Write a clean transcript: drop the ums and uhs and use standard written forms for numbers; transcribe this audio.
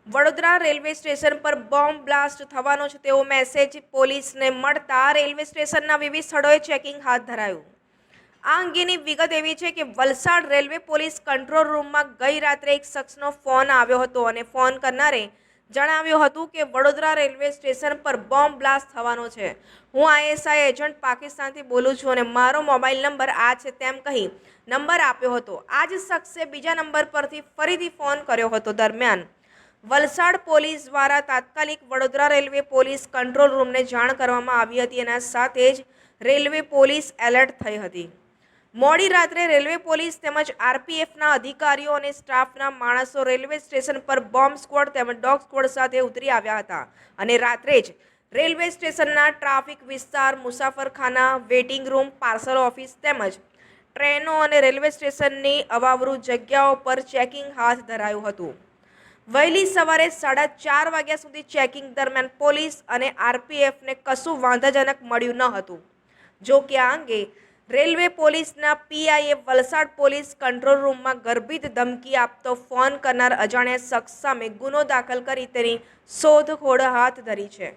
Vadodara railway station પર bomb blast થવાનો છે તેવો મેસેજ પોલીસને મળતા રેલવે સ્ટેશનના વિવિધ સ્થળોએ ચેકિંગ હાથ ધરાયું. આ અંગેની વિગત એવી છે કે વલસાડ રેલવે પોલીસ કંટ્રોલ રૂમમાં ગઈ રાત્રે એક શખ્સનો ફોન આવ્યો હતો અને ફોન કરનારે જણાવ્યું હતું કે વડોદરા રેલવે સ્ટેશન પર બોમ્બ બ્લાસ્ટ થવાનો છે. હું આઈએસઆઈ એજન્ટ પાકિસ્તાનથી બોલું છું અને મારો મોબાઈલ નંબર આ છે તેમ કહી નંબર આપ્યો હતો. આ જ શખ્સે બીજા નંબર પરથી ફરીથી ફોન કર્યો હતો. દરમિયાન વલસાડ પોલીસ દ્વારા તાત્કાલિક વડોદરા રેલવે પોલીસ કંટ્રોલ રૂમને જાણ કરવામાં આવી હતી અને સાથે જ રેલવે પોલીસ એલર્ટ થઈ હતી. મોડી રાત્રે રેલવે પોલીસ તેમજ આરપીએફના અધિકારીઓ અને સ્ટાફના માણસો રેલવે સ્ટેશન પર બોમ્બ સ્ક્વોડ તેમજ ડોગ સ્ક્વોડ સાથે ઉતરી આવ્યા હતા અને રાત્રે જ રેલવે સ્ટેશનના ટ્રાફિક વિસ્તાર, મુસાફરખાના, વેઇટિંગ રૂમ, પાર્સલ ઓફિસ તેમજ ટ્રેનો અને રેલવે સ્ટેશનની અવાવરૂ જગ્યાઓ પર ચેકિંગ હાથ ધરાયું હતું. વહેલી સવારે 4:30 વાગ્યા સુધી ચેકિંગ દરમિયાન પોલીસ અને આરપીએફને કશું વાંધાજનક મળ્યું ન હતું. જો કે આ અંગે રેલવે પોલીસના પીઆઈએ વલસાડ પોલીસ કંટ્રોલ રૂમમાં ગર્ભિત ધમકી આપતો ફોન કરનાર અજાણ્યા શખ્સ સામે ગુનો દાખલ કરી તેની શોધખોળ હાથ ધરી છે.